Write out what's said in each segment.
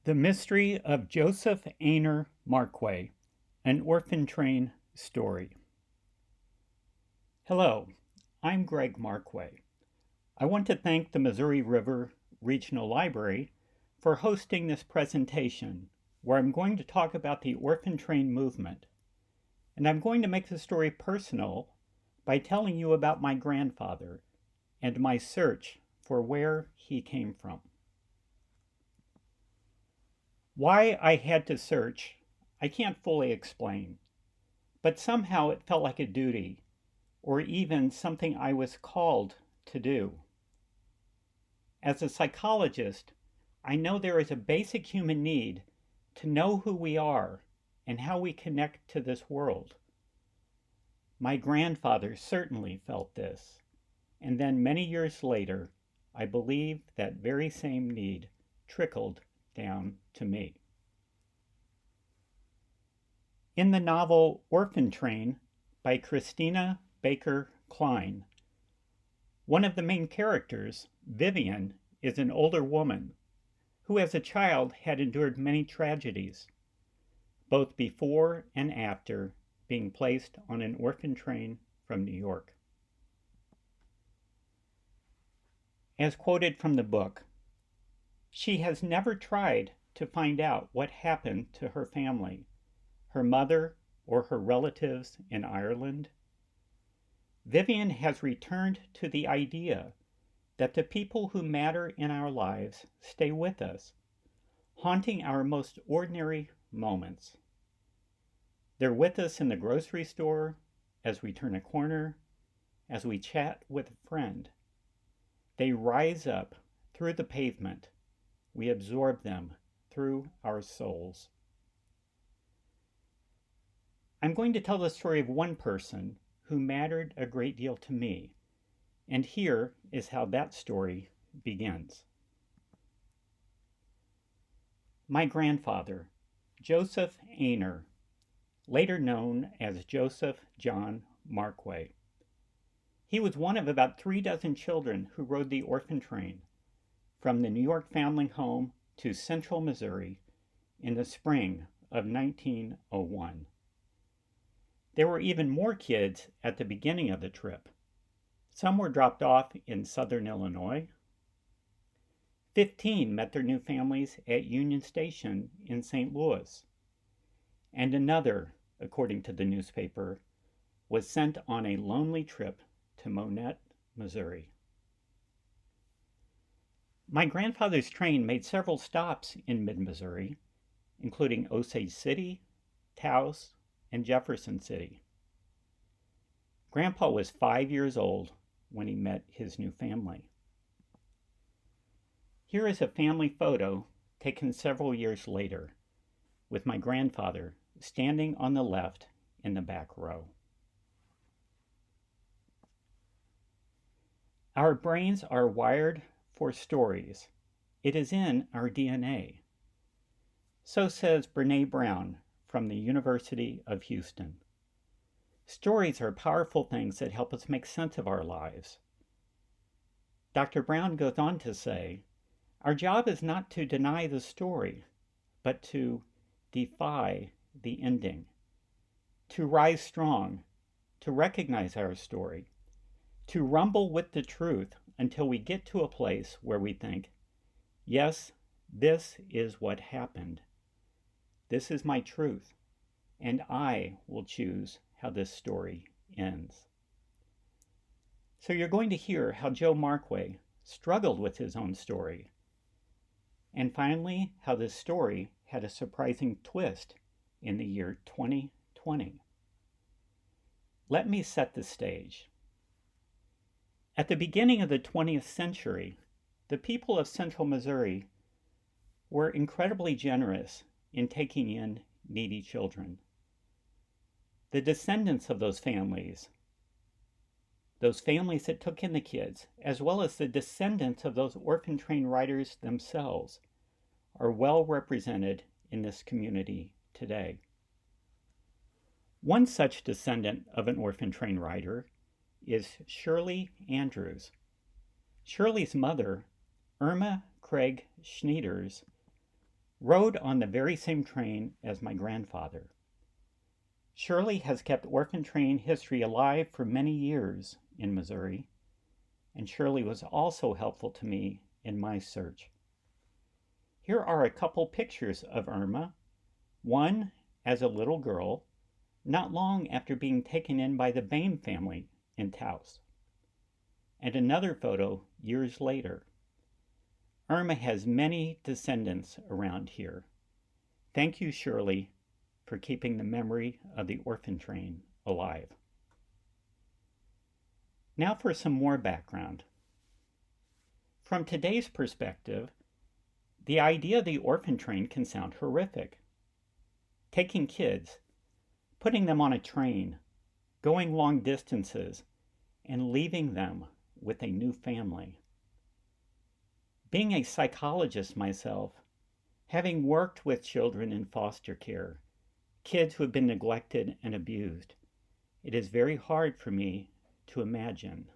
The Mystery of Joseph Aner Markway, an Orphan Train Story. Hello, I'm Greg Markway. I want to thank the Missouri River Regional Library for hosting this presentation where I'm going to talk about the orphan train movement. And I'm going to make the story personal by telling you about my grandfather and my search for where he came from. Why I had to search, I can't fully explain, but somehow it felt like a duty, or even something I was called to do. As a psychologist, I know there is a basic human need to know who we are and how we connect to this world. My grandfather certainly felt this, and then many years later, I believe that very same need trickled down to me. In the novel Orphan Train by Christina Baker Klein, one of the main characters, Vivian, is an older woman who as a child had endured many tragedies, both before and after being placed on an orphan train from New York. As quoted from the book, she has never tried to find out what happened to her family, her mother, or her relatives in Ireland. Vivian has returned to the idea that the people who matter in our lives stay with us, haunting our most ordinary moments. They're with us in the grocery store, as we turn a corner, as we chat with a friend. They rise up through the pavement. We absorb them through our souls. I'm going to tell the story of one person who mattered a great deal to me, and here is how that story begins. My grandfather, Joseph Aner, later known as Joseph John Markway. He was one of about 36 children who rode the orphan train from the York Foundling Home to central Missouri in the spring of 1901. There were even more kids at the beginning of the trip. Some were dropped off in southern Illinois. 15 met their new families at Union Station in St. Louis. And another, according to the newspaper, was sent on a lonely trip to Monette, Missouri. My grandfather's train made several stops in mid-Missouri, including Osage City, Taos, and Jefferson City. Grandpa was 5 years old when he met his new family. Here is a family photo taken several years later, with my grandfather standing on the left in the back row. Our brains are wired for stories. It is in our DNA. So says Brene Brown from the University of Houston. Stories are powerful things that help us make sense of our lives. Dr. Brown goes on to say, our job is not to deny the story, but to defy the ending, to rise strong, to recognize our story, to rumble with the truth until we get to a place where we think, yes, this is what happened. This is my truth, and I will choose how this story ends. So you're going to hear how Joe Markway struggled with his own story, and finally how this story had a surprising twist in the year 2020. Let me set the stage. At the beginning of the 20th century, the people of central Missouri were incredibly generous in taking in needy children. The descendants of those families that took in the kids, as well as the descendants of those orphan train riders themselves, are well represented in this community today. One such descendant of an orphan train rider is Shirley Andrews. Shirley's mother, Irma Craig Schneiders, rode on the very same train as my grandfather. Shirley has kept orphan train history alive for many years in Missouri, and Shirley was also helpful to me in my search. Here are a couple pictures of Irma, one as a little girl, not long after being taken in by the Bain family in Taos, and another photo years later. Irma has many descendants around here. Thank you, Shirley, for keeping the memory of the orphan train alive. Now for some more background. From today's perspective, the idea of the orphan train can sound horrific. Taking kids, putting them on a train, going long distances, and leaving them with a new family. Being a psychologist myself, having worked with children in foster care, kids who have been neglected and abused, it is very hard for me to imagine.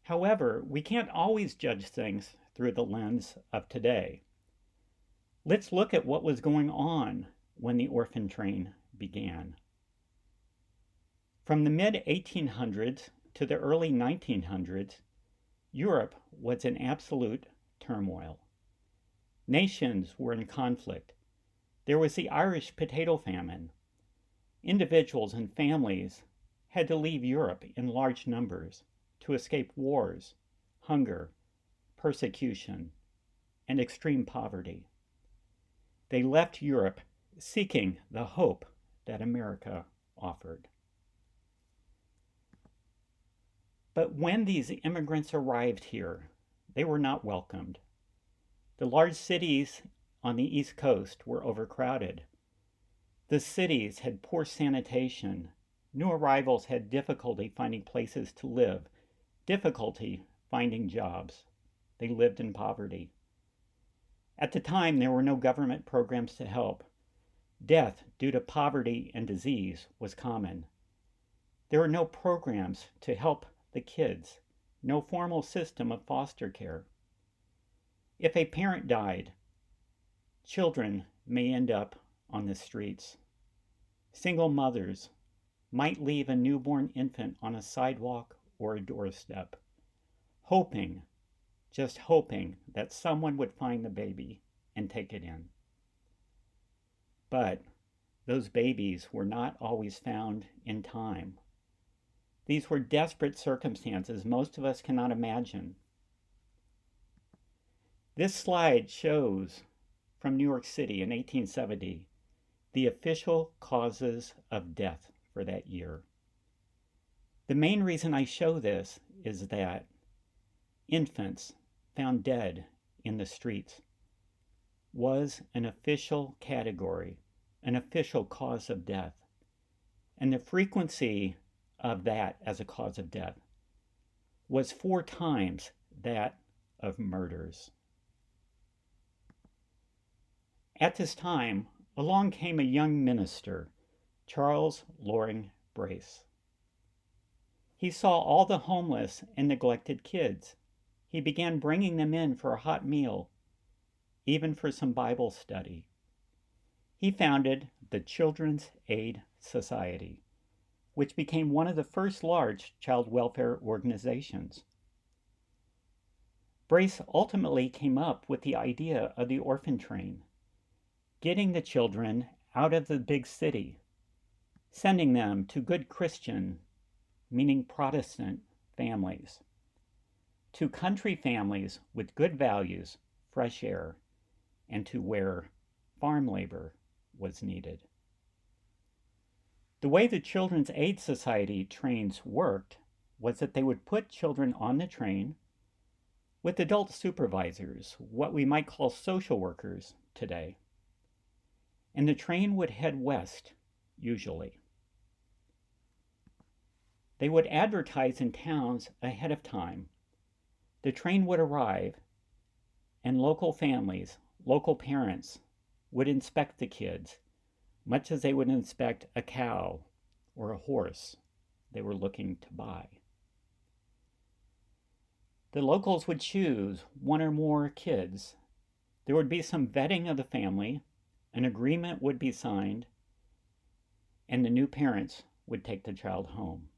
However, we can't always judge things through the lens of today. Let's look at what was going on when the orphan train began. From the mid-1800s to the early 1900s, Europe was in absolute turmoil. Nations were in conflict. There was the Irish potato famine. Individuals and families had to leave Europe in large numbers to escape wars, hunger, persecution, and extreme poverty. They left Europe seeking the hope that America offered. But when these immigrants arrived here, they were not welcomed. The large cities on the East Coast were overcrowded. The cities had poor sanitation. New arrivals had difficulty finding places to live, difficulty finding jobs. They lived in poverty. At the time, there were no government programs to help. Death due to poverty and disease was common. There were no programs to help the kids, no formal system of foster care. If a parent died, children may end up on the streets. Single mothers might leave a newborn infant on a sidewalk or a doorstep, hoping, just hoping, that someone would find the baby and take it in. But those babies were not always found in time. These were desperate circumstances most of us cannot imagine. This slide shows, from New York City in 1870, the official causes of death for that year. The main reason I show this is that infants found dead in the streets was an official category, an official cause of death. And the frequency of that as a cause of death was 4 times that of murders. At this time, along came a young minister, Charles Loring Brace. He saw all the homeless and neglected kids. He began bringing them in for a hot meal, even for some Bible study. He founded the Children's Aid Society, which became one of the first large child welfare organizations. Brace ultimately came up with the idea of the orphan train, getting the children out of the big city, sending them to good Christian, meaning Protestant, families, to country families with good values, fresh air, and to where farm labor was needed. The way the Children's Aid Society trains worked was that they would put children on the train with adult supervisors, what we might call social workers today. And the train would head west, usually. They would advertise in towns ahead of time. The train would arrive, and local families, local parents, would inspect the kids, much as they would inspect a cow or a horse they were looking to buy. The locals would choose one or more kids. There would be some vetting of the family, an agreement would be signed, and the new parents would take the child home.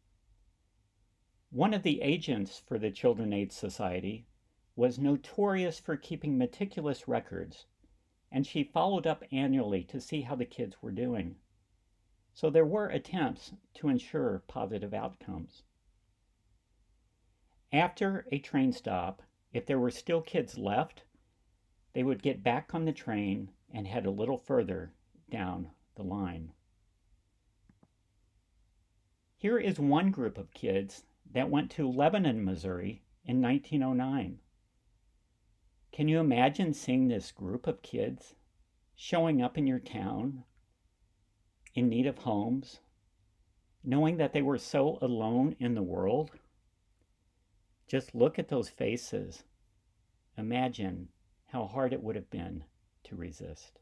One of the agents for the Children's Aid Society was notorious for keeping meticulous records, and she followed up annually to see how the kids were doing. So there were attempts to ensure positive outcomes. After a train stop, if there were still kids left, they would get back on the train and head a little further down the line. Here is one group of kids that went to Lebanon, Missouri in 1909. Can you imagine seeing this group of kids showing up in your town in need of homes, knowing that they were so alone in the world? Just look at those faces. Imagine how hard it would have been to resist.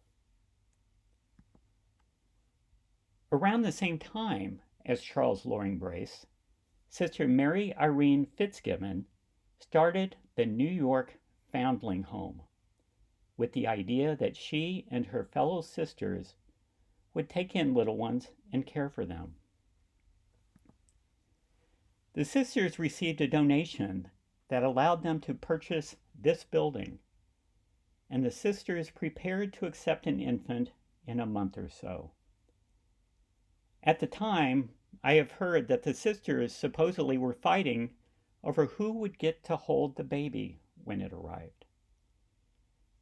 Around the same time as Charles Loring Brace, Sister Mary Irene Fitzgibbon started the New York Foundling Home with the idea that she and her fellow sisters would take in little ones and care for them. The sisters received a donation that allowed them to purchase this building, and the sisters prepared to accept an infant in a month or so. At the time, I have heard that the sisters supposedly were fighting over who would get to hold the baby when it arrived.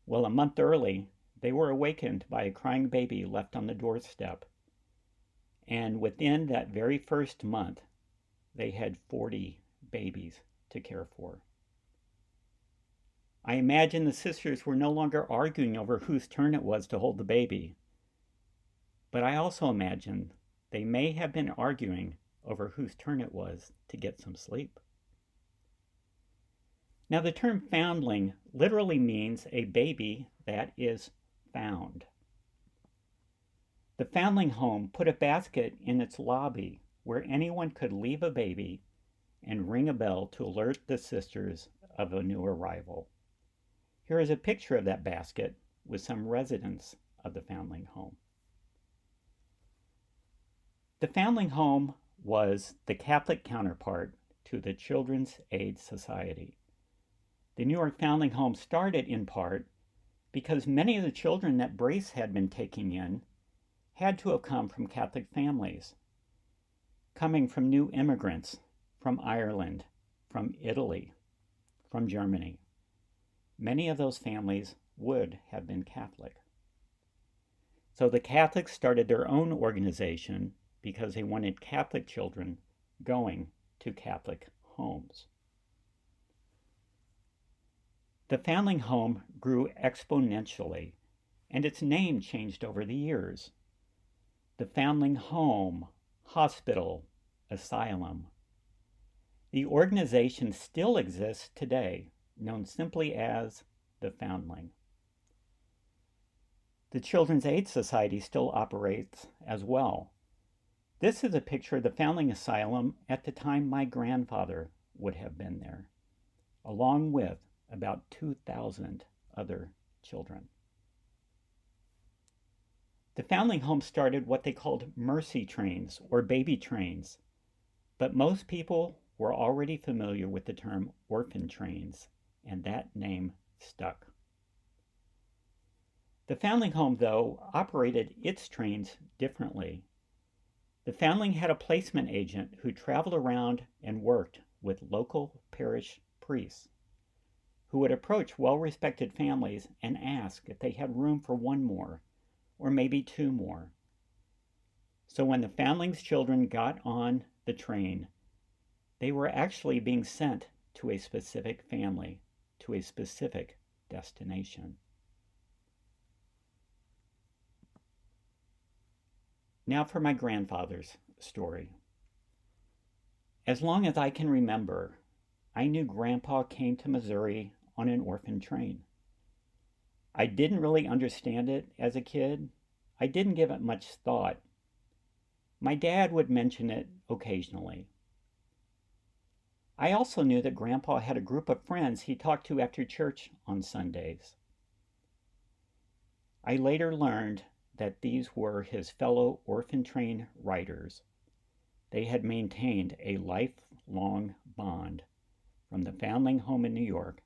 Well, a month early, they were awakened by a crying baby left on the doorstep, and within that very first month, they had 40 babies to care for. I imagine the sisters were no longer arguing over whose turn it was to hold the baby, but I also imagine they may have been arguing over whose turn it was to get some sleep. Now, the term foundling literally means a baby that is found. The Foundling Home put a basket in its lobby where anyone could leave a baby and ring a bell to alert the sisters of a new arrival. Here is a picture of that basket with some residents of the Foundling Home. The Foundling Home was the Catholic counterpart to the Children's Aid Society. The New York Foundling Home started in part because many of the children that Brace had been taking in had to have come from Catholic families, coming from new immigrants from Ireland, from Italy, from Germany. Many of those families would have been Catholic. So the Catholics started their own organization because they wanted Catholic children going to Catholic homes. The Foundling Home grew exponentially, and its name changed over the years. The Foundling Home, Hospital, Asylum. The organization still exists today, known simply as the Foundling. The Children's Aid Society still operates as well. This is a picture of the Foundling Asylum at the time my grandfather would have been there, along with about 2,000 other children. The Foundling Home started what they called mercy trains or baby trains, but most people were already familiar with the term orphan trains, and that name stuck. The Foundling Home, though, operated its trains differently. The Foundling had a placement agent who traveled around and worked with local parish priests, who would approach well-respected families and ask if they had room for one more, or maybe two more. So when the Foundling's children got on the train, they were actually being sent to a specific family, to a specific destination. Now for my grandfather's story. As long as I can remember, I knew Grandpa came to Missouri on an orphan train. I didn't really understand it as a kid. I didn't give it much thought. My dad would mention it occasionally. I also knew that Grandpa had a group of friends he talked to after church on Sundays. I later learned that these were his fellow orphan train writers. They had maintained a lifelong bond from the Foundling Home in New York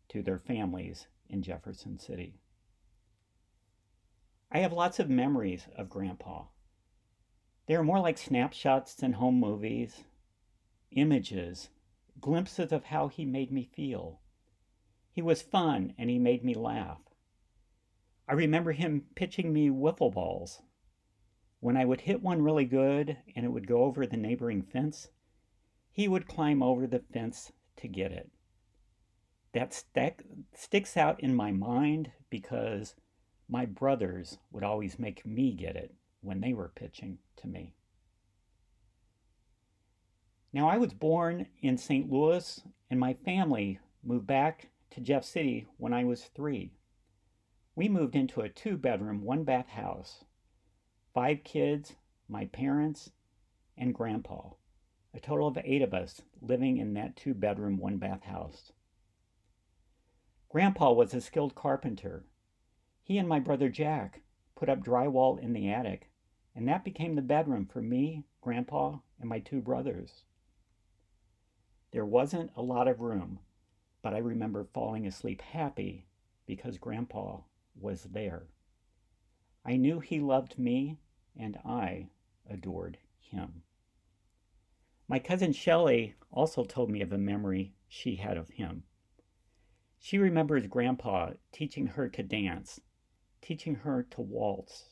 to their families in Jefferson City. I have lots of memories of Grandpa. They are more like snapshots than home movies, images, glimpses of how he made me feel. He was fun and he made me laugh. I remember him pitching me wiffle balls. When I would hit one really good and it would go over the neighboring fence, he would climb over the fence to get it. That sticks out in my mind because my brothers would always make me get it when they were pitching to me. Now, I was born in St. Louis, and my family moved back to Jeff City when I was 3. We moved into a 2-bedroom, 1-bath house. 5 kids, my parents, and Grandpa. A total of 8 of us living in that 2-bedroom, 1-bath house. Grandpa was a skilled carpenter. He and my brother Jack put up drywall in the attic, and that became the bedroom for me, Grandpa, and my 2 brothers. There wasn't a lot of room, but I remember falling asleep happy because Grandpa was there. I knew he loved me, and I adored him. My cousin Shelley also told me of a memory she had of him. She remembers Grandpa teaching her to dance, teaching her to waltz.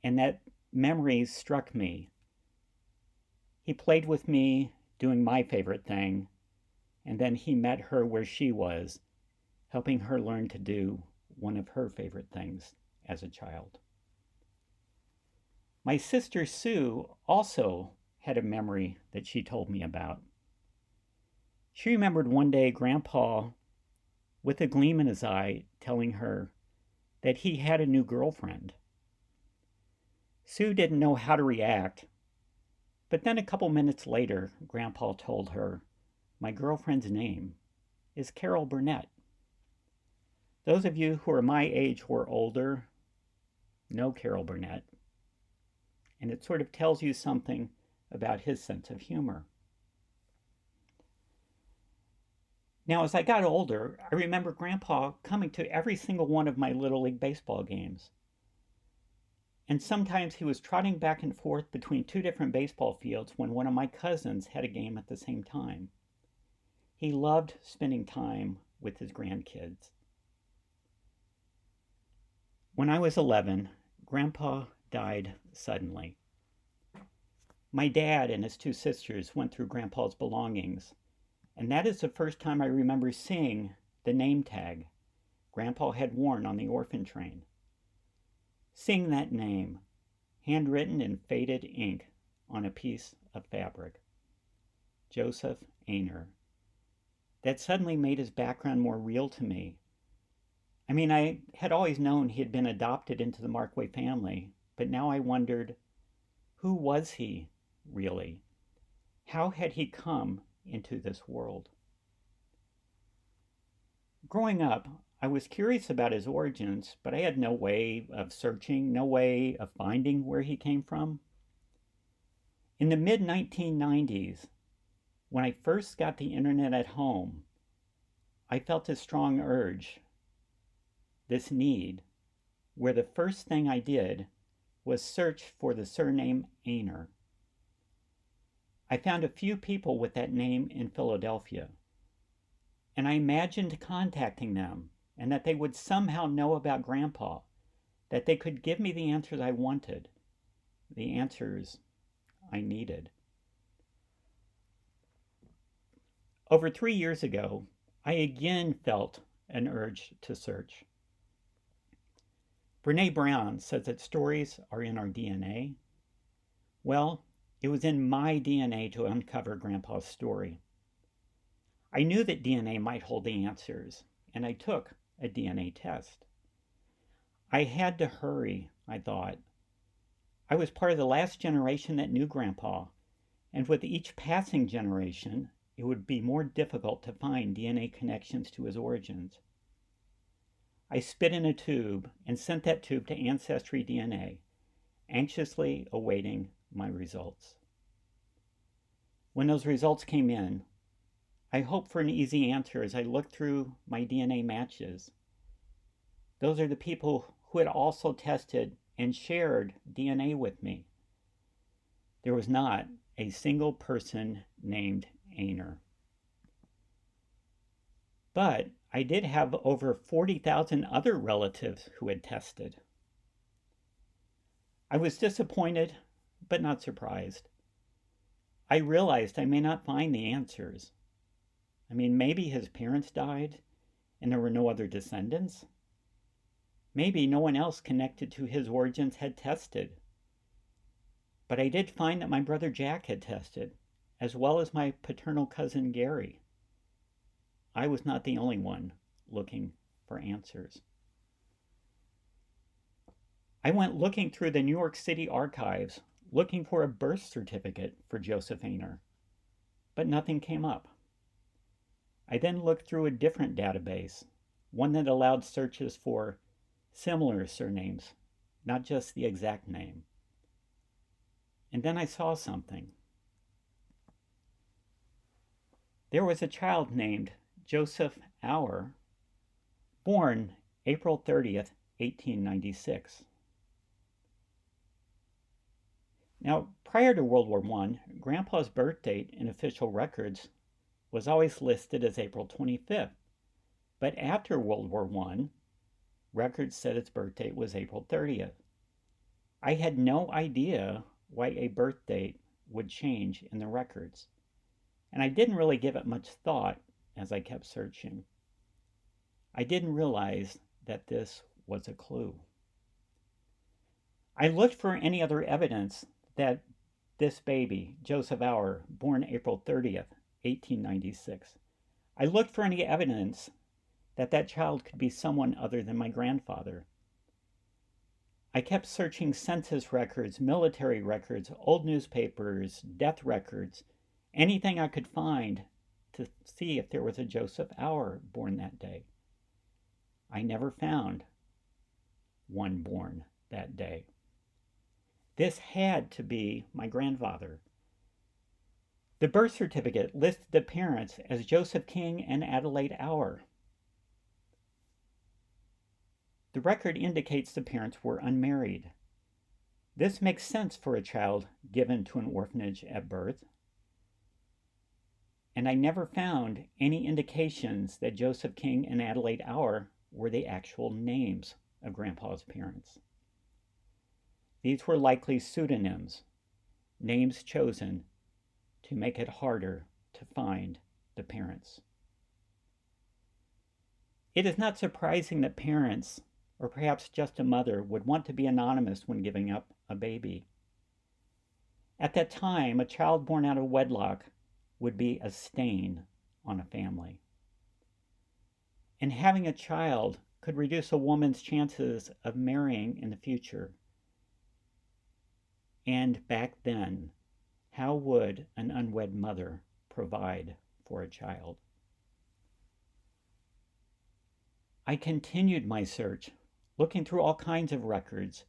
And that memory struck me. He played with me doing my favorite thing, and then he met her where she was, helping her learn to do one of her favorite things as a child. My sister Sue also had a memory that she told me about. She remembered one day Grandpa, with a gleam in his eye, telling her that he had a new girlfriend. Sue didn't know how to react, but then a couple minutes later, Grandpa told her, "My girlfriend's name is Carol Burnett." Those of you who are my age or older know Carol Burnett, and it sort of tells you something about his sense of humor. Now, as I got older, I remember Grandpa coming to every single one of my Little League baseball games. And sometimes he was trotting back and forth between 2 different baseball fields when one of my cousins had a game at the same time. He loved spending time with his grandkids. When I was 11, Grandpa died suddenly. My dad and his 2 sisters went through Grandpa's belongings, and that is the first time I remember seeing the name tag Grandpa had worn on the orphan train. Seeing that name, handwritten in faded ink on a piece of fabric. Joseph Aner. That suddenly made his background more real to me. I mean, I had always known he had been adopted into the Markway family, but now I wondered, who was he, really? How had he come into this world? Growing up, I was curious about his origins, but I had no way of searching, no way of finding where he came from. In the mid-1990s, when I first got the internet at home, I felt a strong urge, this need, where the first thing I did was search for the surname Aner. I found a few people with that name in Philadelphia, and I imagined contacting them and that they would somehow know about Grandpa, that they could give me the answers I wanted, the answers I needed. Over 3 years ago, I again felt an urge to search. Brene Brown says that stories are in our DNA. Well, it was in my DNA to uncover Grandpa's story. I knew that DNA might hold the answers, and I took a DNA test. I had to hurry, I thought. I was part of the last generation that knew Grandpa, and with each passing generation, it would be more difficult to find DNA connections to his origins. I spit in a tube and sent that tube to Ancestry DNA, anxiously awaiting my results. When those results came in, I hoped for an easy answer as I looked through my DNA matches. Those are the people who had also tested and shared DNA with me. There was not a single person named Aner. But I did have over 40,000 other relatives who had tested. I was disappointed, but not surprised. I realized I may not find the answers. Maybe his parents died and there were no other descendants. Maybe no one else connected to his origins had tested. But I did find that my brother Jack had tested, as well as my paternal cousin Gary. I was not the only one looking for answers. I went looking through the New York City archives, looking for a birth certificate for Joseph Aner, but nothing came up. I then looked through a different database, one that allowed searches for similar surnames, not just the exact name. And then I saw something. There was a child named Joseph Aner, born April 30th, 1896. Now, prior to World War I, Grandpa's birth date in official records was always listed as April 25th. But after World War I, records said its birth date was April 30th. I had no idea why a birth date would change in the records, and I didn't really give it much thought as I kept searching. I didn't realize that this was a clue. I looked for any other evidence that this baby, Joseph Aner, born April 30th, 1896, I looked for any evidence that that child could be someone other than my grandfather. I kept searching census records, military records, old newspapers, death records, anything I could find to see if there was a Joseph Aner born that day. I never found one born that day. This had to be my grandfather. The birth certificate listed the parents as Joseph King and Adelaide Aner. The record indicates the parents were unmarried. This makes sense for a child given to an orphanage at birth. And I never found any indications that Joseph King and Adelaide Aner were the actual names of Grandpa's parents. These were likely pseudonyms, names chosen to make it harder to find the parents. It is not surprising that parents, or perhaps just a mother, would want to be anonymous when giving up a baby. At that time, a child born out of wedlock would be a stain on a family. And having a child could reduce a woman's chances of marrying in the future. And back then, how would an unwed mother provide for a child? I continued my search, looking through all kinds of records,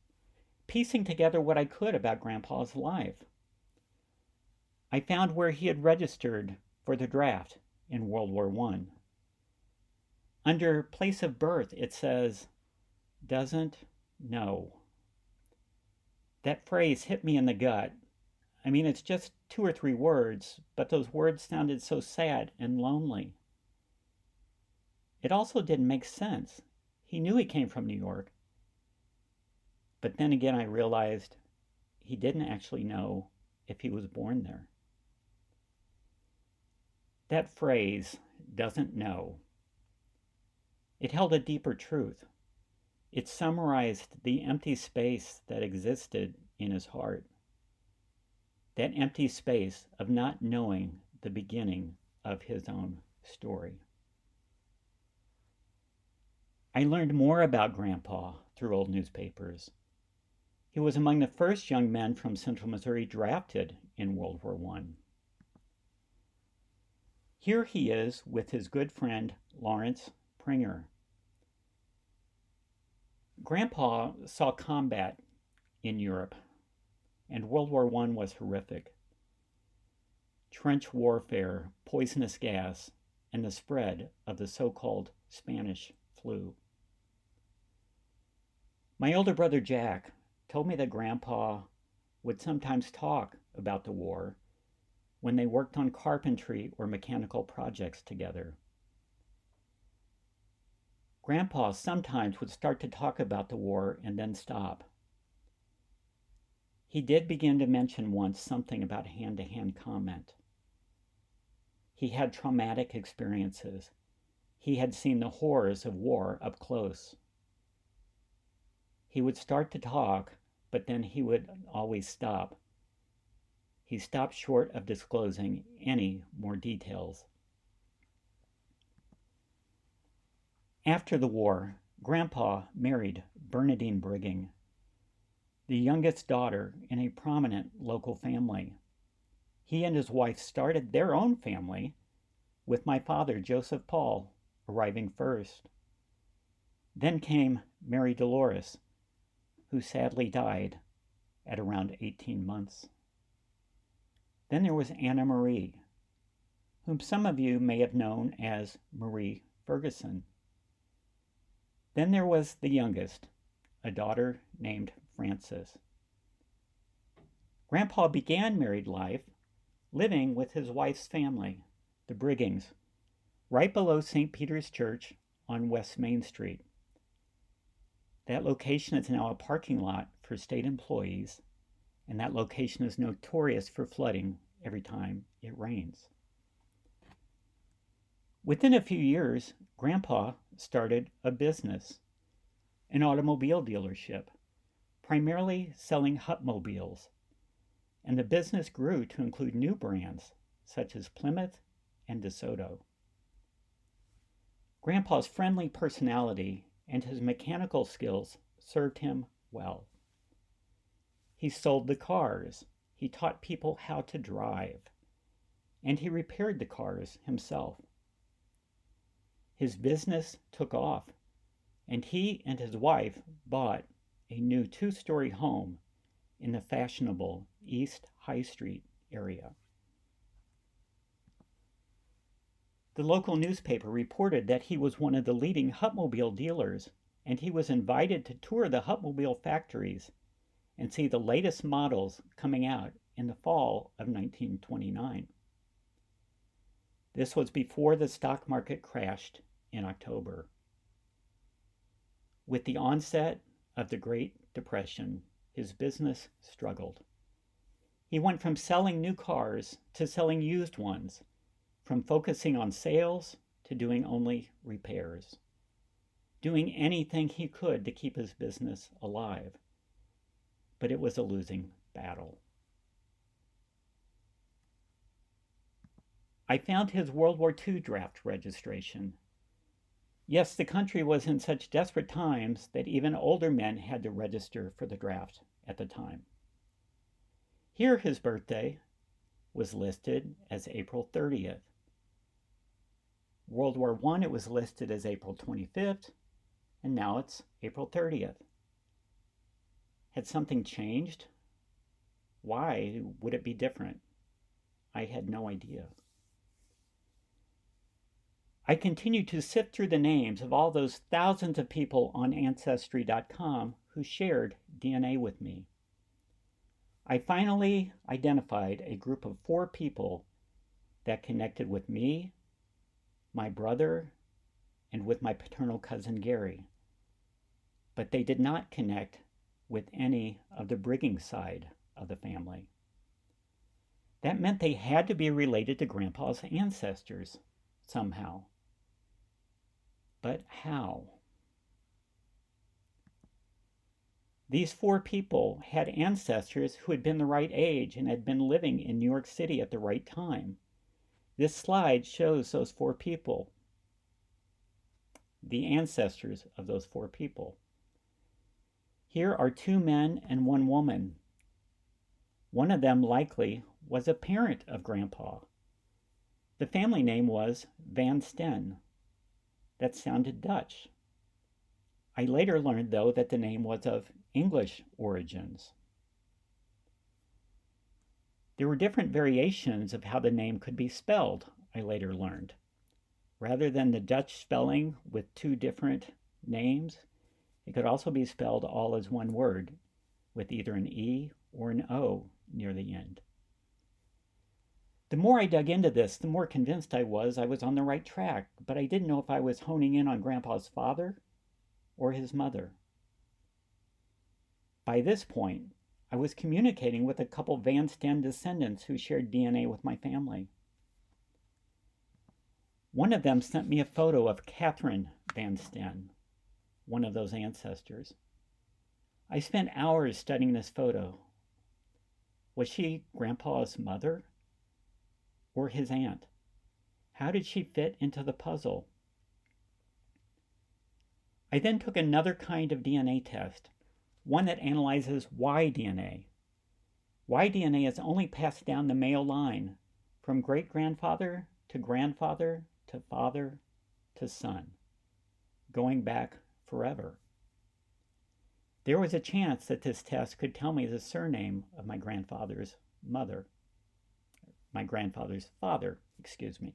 piecing together what I could about Grandpa's life. I found where he had registered for the draft in World War I. Under place of birth, it says, doesn't know. That phrase hit me in the gut. It's just 2 or 3 words, but those words sounded so sad and lonely. It also didn't make sense. He knew he came from New York. But then again, I realized he didn't actually know if he was born there. That phrase, doesn't know, it held a deeper truth. It summarized the empty space that existed in his heart. That empty space of not knowing the beginning of his own story. I learned more about Grandpa through old newspapers. He was among the first young men from Central Missouri drafted in World War I. Here he is with his good friend Lawrence Pringer. Grandpa saw combat in Europe, and World War I was horrific. Trench warfare, poisonous gas, and the spread of the so called Spanish flu. My older brother Jack told me that Grandpa would sometimes talk about the war when they worked on carpentry or mechanical projects together. Grandpa sometimes would start to talk about the war and then stop. He did begin to mention once something about hand-to-hand comment. He had traumatic experiences. He had seen the horrors of war up close. He would start to talk, but then he would always stop. He stopped short of disclosing any more details. After the war, Grandpa married Bernadine Brigging, the youngest daughter in a prominent local family. He and his wife started their own family, with my father, Joseph Paul, arriving first. Then came Mary Dolores, who sadly died at around 18 months. Then there was Anna Marie, whom some of you may have known as Marie Ferguson. Then there was the youngest, a daughter named Frances. Grandpa began married life living with his wife's family, the Briggings, right below St. Peter's Church on West Main Street. That location is now a parking lot for state employees, and that location is notorious for flooding every time it rains. Within a few years, Grandpa started a business, an automobile dealership, primarily selling Hupmobiles, and the business grew to include new brands such as Plymouth and DeSoto. Grandpa's friendly personality and his mechanical skills served him well. He sold the cars, he taught people how to drive, and he repaired the cars himself. His business took off, and he and his wife bought a new 2-story home in the fashionable East High Street area. The local newspaper reported that he was one of the leading Hupmobile dealers, and he was invited to tour the Hupmobile factories and see the latest models coming out in the fall of 1929. This was before the stock market crashed in October. With the onset of the Great Depression, his business struggled. He went from selling new cars to selling used ones, from focusing on sales to doing only repairs, doing anything he could to keep his business alive. But it was a losing battle. I found his World War II draft registration. Yes, the country was in such desperate times that even older men had to register for the draft at the time. Here his birthday was listed as April 30th. World War I, it was listed as April 25th, and now it's April 30th. Had something changed? Why would it be different? I had no idea. I continued to sift through the names of all those thousands of people on Ancestry.com who shared DNA with me. I finally identified a group of 4 people that connected with me, my brother, and with my paternal cousin Gary. But they did not connect with any of the Brigging side of the family. That meant they had to be related to Grandpa's ancestors somehow. But how? These 4 people had ancestors who had been the right age and had been living in New York City at the right time. This slide shows those 4 people, the ancestors of those 4 people. Here are 2 men and 1 woman. One of them likely was a parent of Grandpa. The family name was Van Sten. That sounded Dutch. I later learned, though, that the name was of English origins. There were different variations of how the name could be spelled, I later learned. Rather than the Dutch spelling with two different names, it could also be spelled all as one word, with either an E or an O near the end. The more I dug into this, the more convinced I was on the right track, but I didn't know if I was honing in on Grandpa's father or his mother. By this point, I was communicating with a couple Van Steen descendants who shared DNA with my family. One of them sent me a photo of Catherine Van Steen, one of those ancestors. I spent hours studying this photo. Was she Grandpa's mother or his aunt? How did she fit into the puzzle? I then took another kind of DNA test, one that analyzes Y DNA. Y DNA is only passed down the male line from great-grandfather to grandfather to father to son, going back forever. There was a chance that this test could tell me the surname of my grandfather's mother. My grandfather's father, excuse me.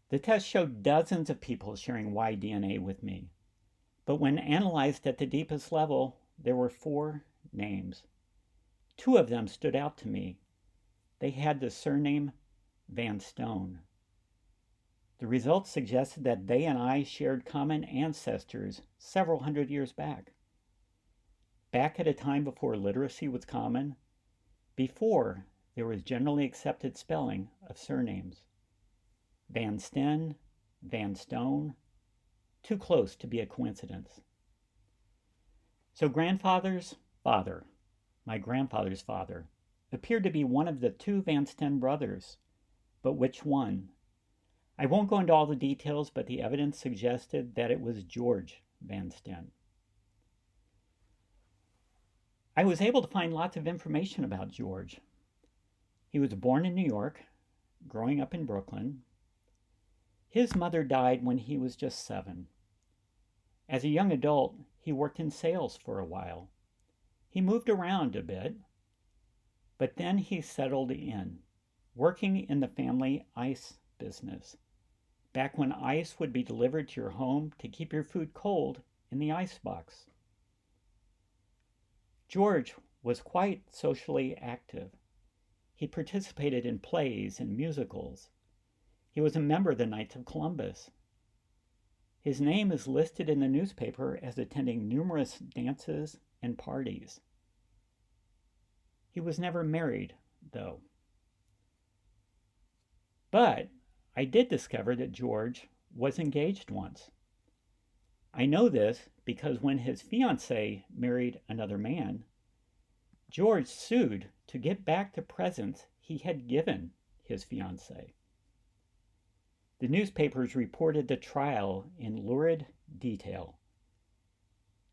The test showed dozens of people sharing Y DNA with me, but when analyzed at the deepest level, there were 4 names. 2 of them stood out to me. They had the surname Van Stone. The results suggested that they and I shared common ancestors several hundred years back. Back at a time before literacy was common, before there was generally accepted spelling of surnames. Van Steen, Van Stone, too close to be a coincidence. So grandfather's father, my grandfather's father, appeared to be one of the 2 Van Steen brothers, but which one? I won't go into all the details, but the evidence suggested that it was George Van Steen. I was able to find lots of information about George. He was born in New York, growing up in Brooklyn. His mother died when he was just 7. As a young adult, he worked in sales for a while. He moved around a bit, but then he settled in, working in the family ice business, back when ice would be delivered to your home to keep your food cold in the icebox. George was quite socially active. He participated in plays and musicals. He was a member of the Knights of Columbus. His name is listed in the newspaper as attending numerous dances and parties. He was never married, though. But I did discover that George was engaged once. I know this because when his fiancée married another man, George sued to get back the presents he had given his fiancée. The newspapers reported the trial in lurid detail.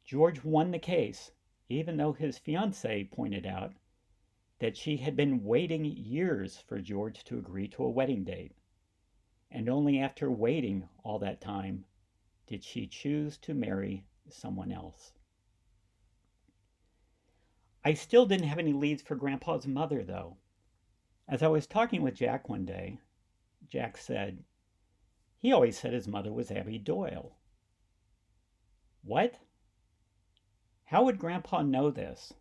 George won the case, even though his fiancée pointed out that she had been waiting years for George to agree to a wedding date, and only after waiting all that time did she choose to marry someone else. I still didn't have any leads for Grandpa's mother, though. As I was talking with Jack one day, Jack said, he always said his mother was Abby Doyle. What? How would Grandpa know this?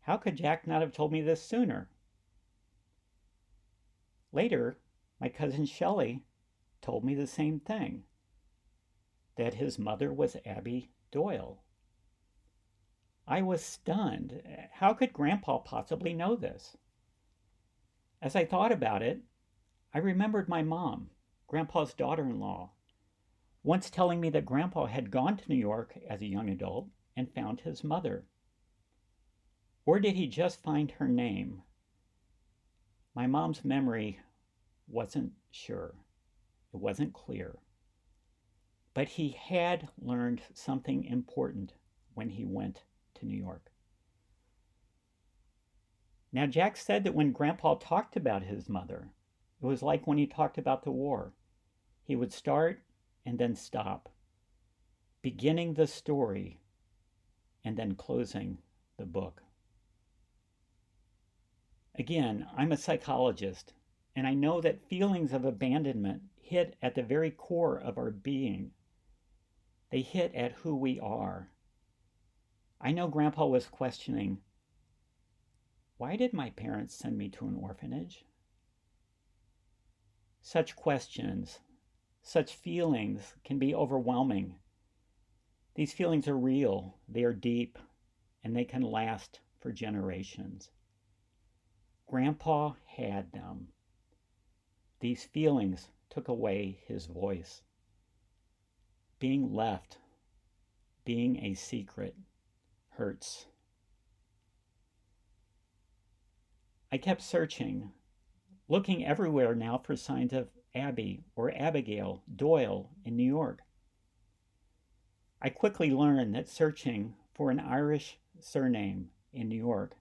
How could Jack not have told me this sooner? Later, my cousin Shelley told me the same thing, that his mother was Abby Doyle. I was stunned. How could Grandpa possibly know this? As I thought about it, I remembered my mom, Grandpa's daughter-in-law, once telling me that Grandpa had gone to New York as a young adult and found his mother. Or did he just find her name? My mom's memory wasn't sure. It wasn't clear. But he had learned something important when he went to New York. Now, Jack said that when Grandpa talked about his mother, it was like when he talked about the war. He would start and then stop, beginning the story and then closing the book. Again, I'm a psychologist, and I know that feelings of abandonment hit at the very core of our being. They hit at who we are. I know Grandpa was questioning, why did my parents send me to an orphanage? Such questions, such feelings can be overwhelming. These feelings are real, they are deep, and they can last for generations. Grandpa had them. These feelings took away his voice. Being left, being a secret, hurts. I kept searching, looking everywhere now for signs of Abby or Abigail Doyle in New York. I quickly learned that searching for an Irish surname in New York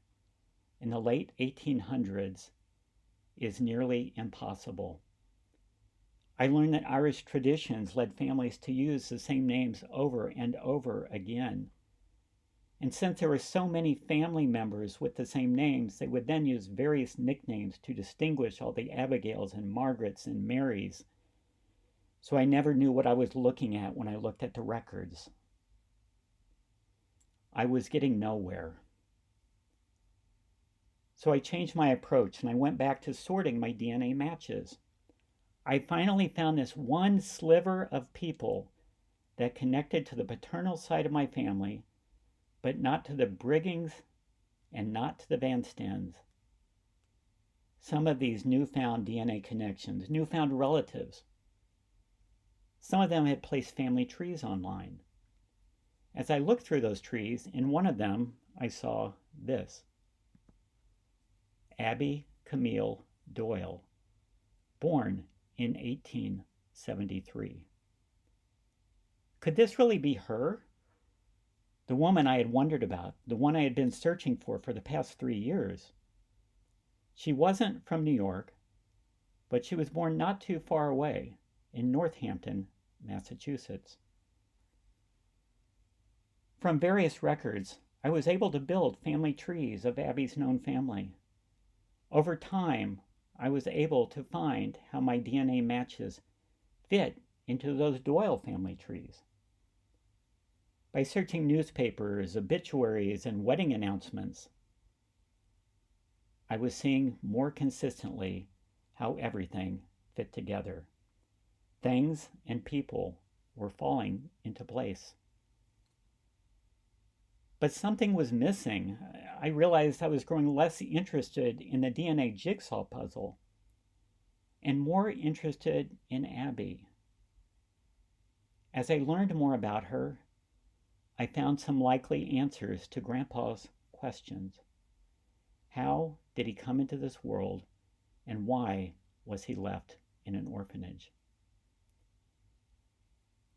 in the late 1800s is nearly impossible. I learned that Irish traditions led families to use the same names over and over again. And since there were so many family members with the same names, they would then use various nicknames to distinguish all the Abigails and Margarets and Marys. So I never knew what I was looking at when I looked at the records. I was getting nowhere. So I changed my approach and I went back to sorting my DNA matches. I finally found this one sliver of people that connected to the paternal side of my family, but not to the Briggings and not to the Van Stens. Some of these newfound DNA connections, newfound relatives, some of them had placed family trees online. As I looked through those trees, in one of them, I saw this. Abby Camille Doyle, born in 1873. Could this really be her? The woman I had wondered about, the one I had been searching for the past 3 years. She wasn't from New York, but she was born not too far away in Northampton, Massachusetts. From various records, I was able to build family trees of Abby's known family. Over time, I was able to find how my DNA matches fit into those Doyle family trees. By searching newspapers, obituaries, and wedding announcements, I was seeing more consistently how everything fit together. Things and people were falling into place. But something was missing. I realized I was growing less interested in the DNA jigsaw puzzle and more interested in Abby. As I learned more about her, I found some likely answers to Grandpa's questions. How did he come into this world, and why was he left in an orphanage?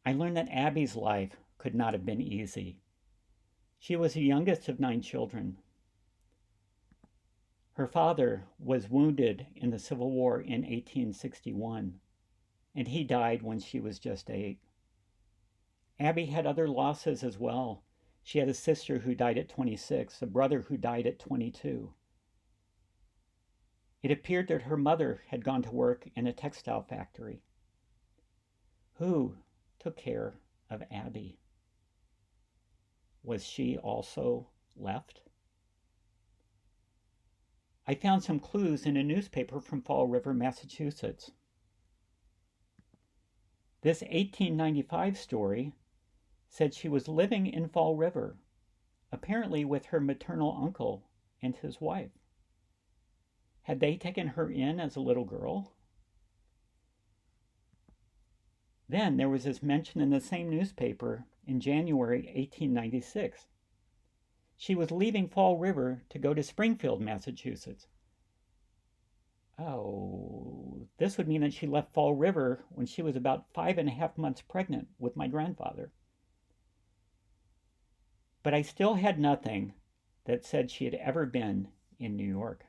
I learned that Abby's life could not have been easy. She was the youngest of 9 children. Her father was wounded in the Civil War in 1861, and he died when she was just 8. Abby had other losses as well. She had a sister who died at 26, a brother who died at 22. It appeared that her mother had gone to work in a textile factory. Who took care of Abby? Was she also left? I found some clues in a newspaper from Fall River, Massachusetts. This 1895 story said she was living in Fall River, apparently with her maternal uncle and his wife. Had they taken her in as a little girl? Then there was this mention in the same newspaper in January 1896. She was leaving Fall River to go to Springfield, Massachusetts. Oh, this would mean that she left Fall River when she was about 5.5 months pregnant with my grandfather. But I still had nothing that said she had ever been in New York.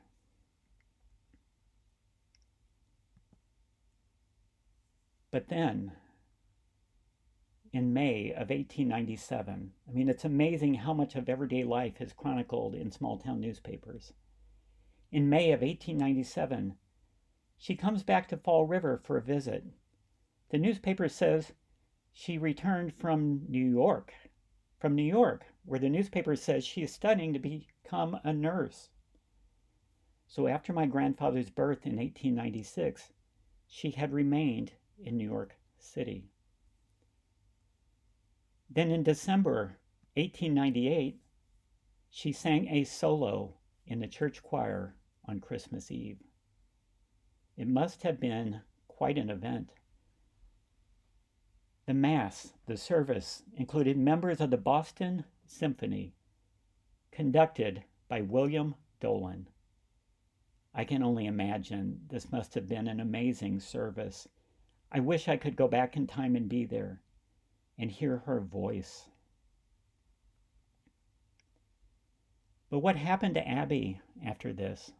But then, in May of 1897. I mean, it's amazing how much of everyday life is chronicled in small town newspapers. In May of 1897, she comes back to Fall River for a visit. The newspaper says she returned from New York, where the newspaper says she is studying to become a nurse. So after my grandfather's birth in 1896, she had remained in New York City. Then in December 1898, she sang a solo in the church choir on Christmas Eve. It must have been quite an event. The Mass, the service, included members of the Boston Symphony, conducted by William Dolan. I can only imagine this must have been an amazing service. I wish I could go back in time and be there and hear her voice. But what happened to Abby after this?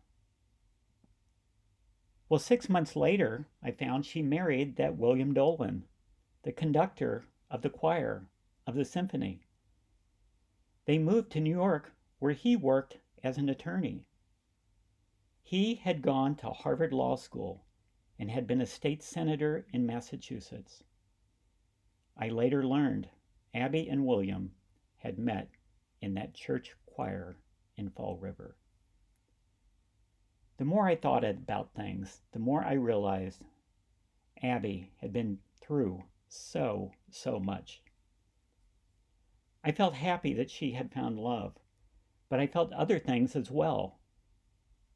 Well, 6 months later, I found she married that William Dolan, the conductor of the choir of the symphony. They moved to New York, where he worked as an attorney. He had gone to Harvard Law School and had been a state senator in Massachusetts. I later learned Abby and William had met in that church choir in Fall River. The more I thought about things, the more I realized Abby had been through so much. I felt happy that she had found love, but I felt other things as well.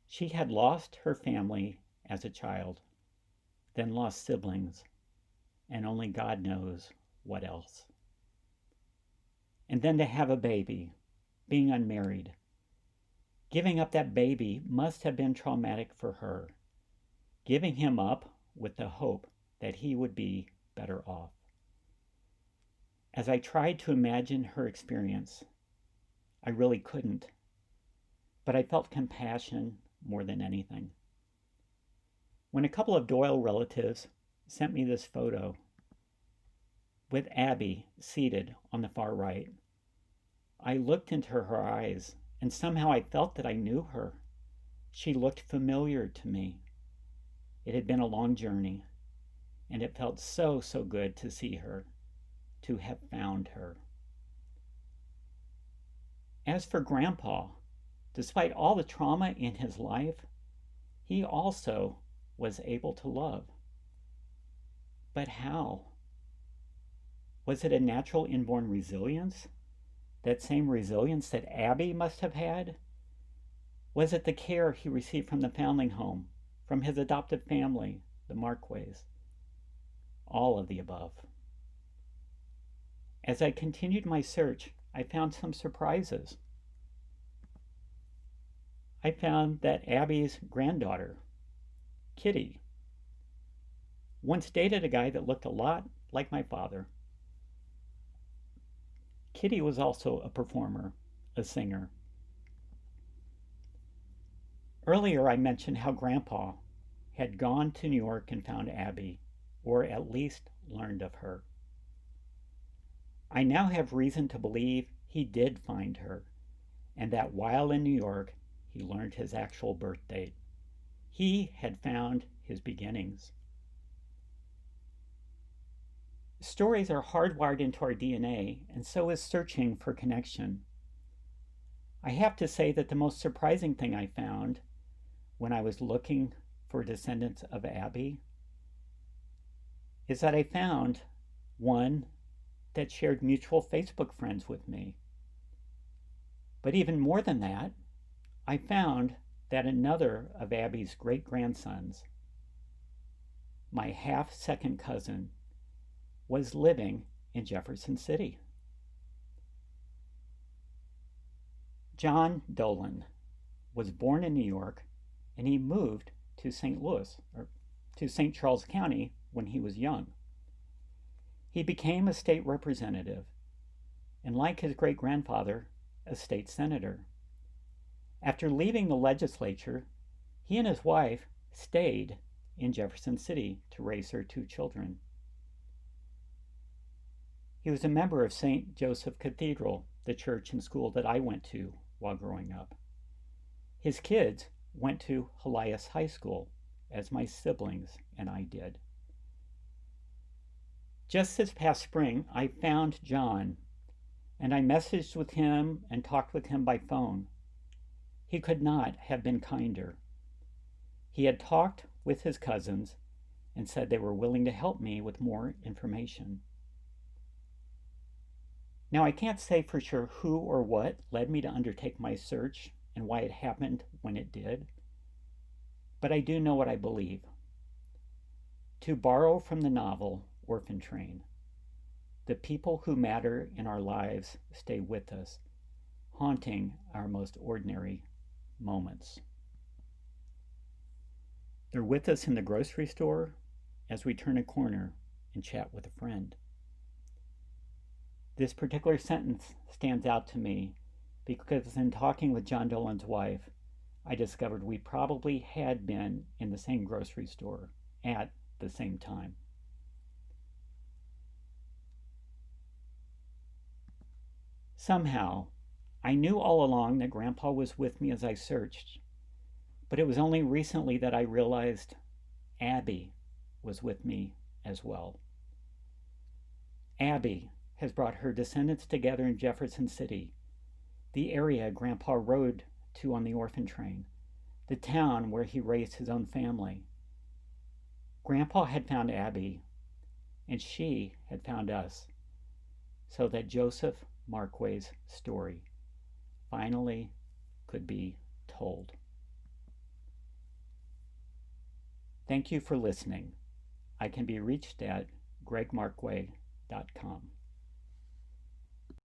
She had lost her family as a child, then lost siblings, and only God knows what else. And then to have a baby, being unmarried. Giving up that baby must have been traumatic for her. Giving him up with the hope that he would be better off. As I tried to imagine her experience, I really couldn't. But I felt compassion more than anything. When a couple of Doyle relatives sent me this photo with Abby seated on the far right, I looked into her eyes and somehow I felt that I knew her. She looked familiar to me. It had been a long journey, and it felt so good to see her, to have found her. As for Grandpa, despite all the trauma in his life, he also was able to love. But how? Was it a natural inborn resilience? That same resilience that Abby must have had? Was it the care he received from the foundling home, from his adoptive family, the Markways? All of the above. As I continued my search, I found some surprises. I found that Abby's granddaughter, Kitty, once dated a guy that looked a lot like my father. Kitty was also a performer, a singer. Earlier I mentioned how Grandpa had gone to New York and found Abby, or at least learned of her. I now have reason to believe he did find her, and that while in New York, he learned his actual birth date. He had found his beginnings. Stories are hardwired into our DNA, and so is searching for connection. I have to say that the most surprising thing I found when I was looking for descendants of Abby is that I found one that shared mutual Facebook friends with me. But even more than that, I found that another of Abby's great-grandsons, my half-second cousin, was living in Jefferson City. John Dolan was born in New York, and he moved to St. Louis, or to St. Charles County, when he was young. He became a state representative, and like his great-grandfather, a state senator. After leaving the legislature, he and his wife stayed in Jefferson City to raise their 2 children. He was a member of St. Joseph Cathedral, the church and school that I went to while growing up. His kids went to Helias High School, as my siblings and I did. Just this past spring, I found John, and I messaged with him and talked with him by phone. He could not have been kinder. He had talked with his cousins and said they were willing to help me with more information. Now, I can't say for sure who or what led me to undertake my search and why it happened when it did, but I do know what I believe. To borrow from the novel Orphan Train, the people who matter in our lives stay with us, haunting our most ordinary moments. They're with us in the grocery store, as we turn a corner and chat with a friend. This particular sentence stands out to me because in talking with John Dolan's wife, I discovered we probably had been in the same grocery store at the same time. Somehow, I knew all along that Grandpa was with me as I searched, but it was only recently that I realized Abby was with me as well. Abby has brought her descendants together in Jefferson City, the area Grandpa rode to on the orphan train, the town where he raised his own family. Grandpa had found Abby, and she had found us, so that Joseph Markway's story finally could be told. Thank you for listening. I can be reached at gregmarkway.com.